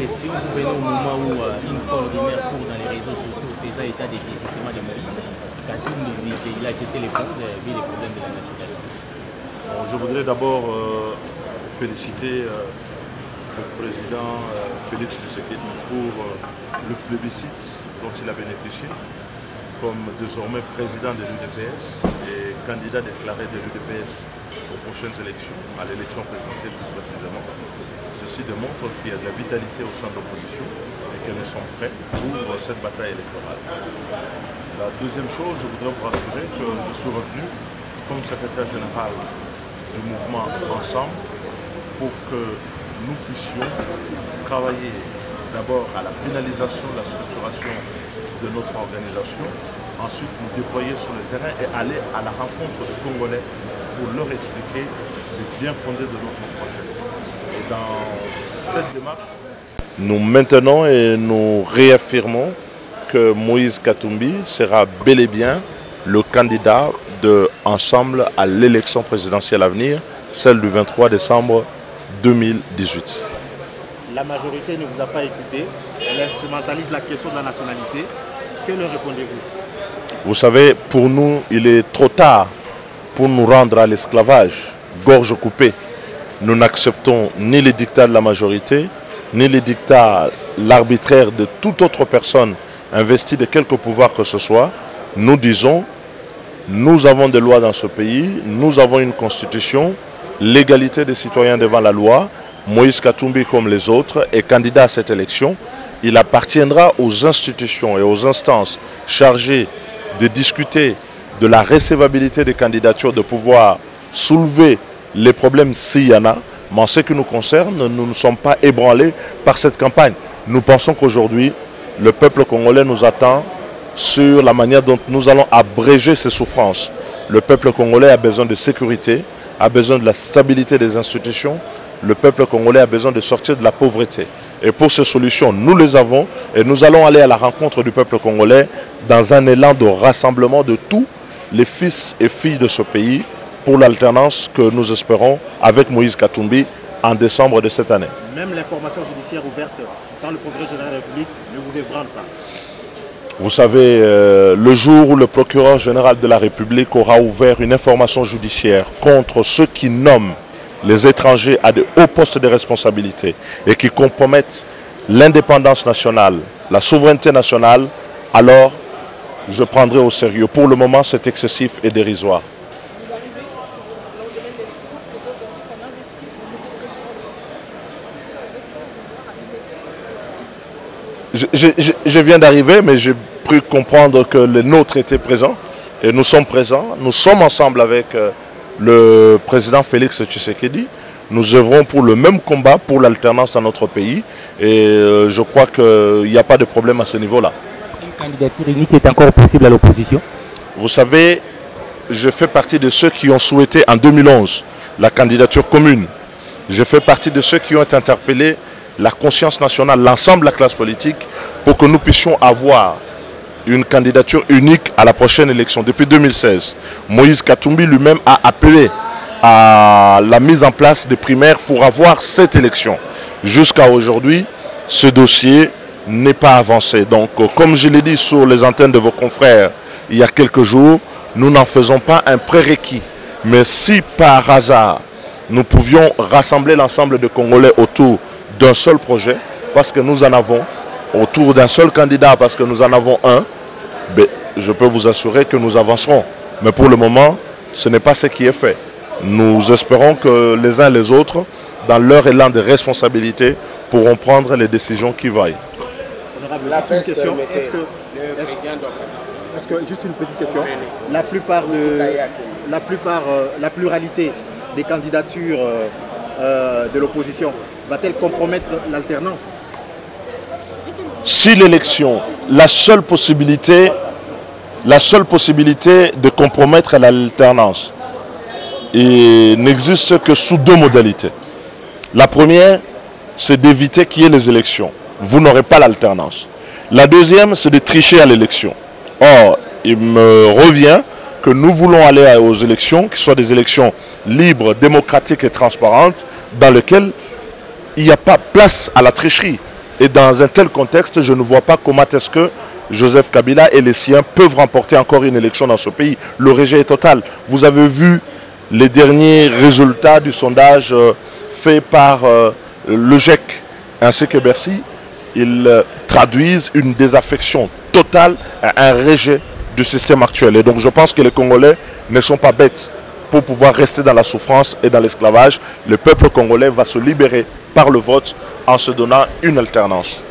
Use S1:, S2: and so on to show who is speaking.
S1: question, vous venez au moment où une fois ordinaire court dans les réseaux sociaux faisant état des décisions de Moïse Katumbi dit qu'il a jeté l'éponge vu les problèmes de la nationalité.
S2: Bon, je voudrais d'abord féliciter le président Félix Tshisekedi pour le plébiscite dont il a bénéficié comme désormais président de l'UDPS et candidat déclaré de l'UDPS aux prochaines élections, à l'élection présidentielle plus précisément. Ceci démontre qu'il y a de la vitalité au sein de l'opposition et que nous sommes prêts pour cette bataille électorale. La deuxième chose, je voudrais vous rassurer que je suis revenu comme secrétaire général du mouvement Ensemble pour que nous puissions travailler d'abord à la finalisation de la structuration de notre organisation, ensuite nous déployer sur le terrain et aller à la rencontre des Congolais pour leur expliquer le bien fondé de notre projet. Et dans cette démarche, nous maintenons et nous réaffirmons que Moïse Katumbi sera bel et bien le candidat de Ensemble à l'élection présidentielle à venir, celle du 23 décembre 2018.
S3: La majorité ne vous a pas écouté, elle instrumentalise la question de la nationalité. Que leur répondez-vous?
S2: Vous savez, pour nous, il est trop tard pour nous rendre à l'esclavage, gorge coupée. Nous n'acceptons ni les dictats de la majorité, ni les dictats, l'arbitraire de toute autre personne investie de quelque pouvoir que ce soit. Nous disons, nous avons des lois dans ce pays, nous avons une constitution, l'égalité des citoyens devant la loi. Moïse Katumbi, comme les autres, est candidat à cette élection. Il appartiendra aux institutions et aux instances chargées de discuter de la recevabilité des candidatures, de pouvoir soulever les problèmes s'il y en a. Mais en ce qui nous concerne, nous ne sommes pas ébranlés par cette campagne. Nous pensons qu'aujourd'hui, le peuple congolais nous attend sur la manière dont nous allons abréger ses souffrances. Le peuple congolais a besoin de sécurité, a besoin de la stabilité des institutions. Le peuple congolais a besoin de sortir de la pauvreté. Et pour ces solutions, nous les avons et nous allons aller à la rencontre du peuple congolais dans un élan de rassemblement de tous les fils et filles de ce pays pour l'alternance que nous espérons avec Moïse Katumbi en décembre de cette année.
S3: Même l'information judiciaire ouverte par le procureur général de la République ne vous ébranle pas.
S2: Vous savez, le jour où le procureur général de la République aura ouvert une information judiciaire contre ceux qui nomment les étrangers à de hauts postes de responsabilité et qui compromettent l'indépendance nationale, la souveraineté nationale, alors je prendrai au sérieux. Pour le moment, c'est excessif et dérisoire.
S4: Vous arrivez dans le domaine d'élection, c'est aujourd'hui qu'on investit le nouveau président. Est-ce que l'espoir à
S2: Je viens d'arriver, mais j'ai cru comprendre que les nôtres étaient présents et nous sommes présents. Nous sommes ensemble avec le président Félix Tshisekedi. Nous œuvrons pour le même combat pour l'alternance dans notre pays et je crois qu'il n'y a pas de problème à ce niveau-là.
S1: Une candidature unique est encore possible à l'opposition?
S2: Vous savez, je fais partie de ceux qui ont souhaité en 2011 la candidature commune. Je fais partie de ceux qui ont interpellé la conscience nationale, l'ensemble de la classe politique, pour que nous puissions avoir une candidature unique à la prochaine élection. Depuis 2016, Moïse Katumbi lui-même a appelé à la mise en place des primaires pour avoir cette élection. Jusqu'à aujourd'hui, ce dossier n'est pas avancé. Donc, comme je l'ai dit sur les antennes de vos confrères il y a quelques jours, nous n'en faisons pas un prérequis. Mais si par hasard, nous pouvions rassembler l'ensemble des Congolais autour d'un seul projet, parce que nous en avons, autour d'un seul candidat, parce que nous en avons un, ben, je peux vous assurer que nous avancerons. Mais pour le moment, ce n'est pas ce qui est fait. Nous espérons que les uns et les autres, dans leur élan de responsabilité, pourront prendre les décisions qui vaillent.
S3: Honorable, juste une question. Est-ce que, juste une petite question, la pluralité des candidatures de l'opposition va-t-elle compromettre l'alternance?
S2: Si l'élection, la seule possibilité de compromettre l'alternance n'existe que sous deux modalités. La première, c'est d'éviter qu'il y ait les élections. Vous n'aurez pas l'alternance. La deuxième, c'est de tricher à l'élection. Or, il me revient que nous voulons aller aux élections, qui soient des élections libres, démocratiques et transparentes, dans lesquelles il n'y a pas place à la tricherie. Et dans un tel contexte, je ne vois pas comment est-ce que Joseph Kabila et les siens peuvent remporter encore une élection dans ce pays. Le rejet est total. Vous avez vu les derniers résultats du sondage fait par le GIEC ainsi que Bercy. Ils traduisent une désaffection totale à un rejet du système actuel. Et donc je pense que les Congolais ne sont pas bêtes pour pouvoir rester dans la souffrance et dans l'esclavage. Le peuple congolais va se libérer par le vote en se donnant une alternance.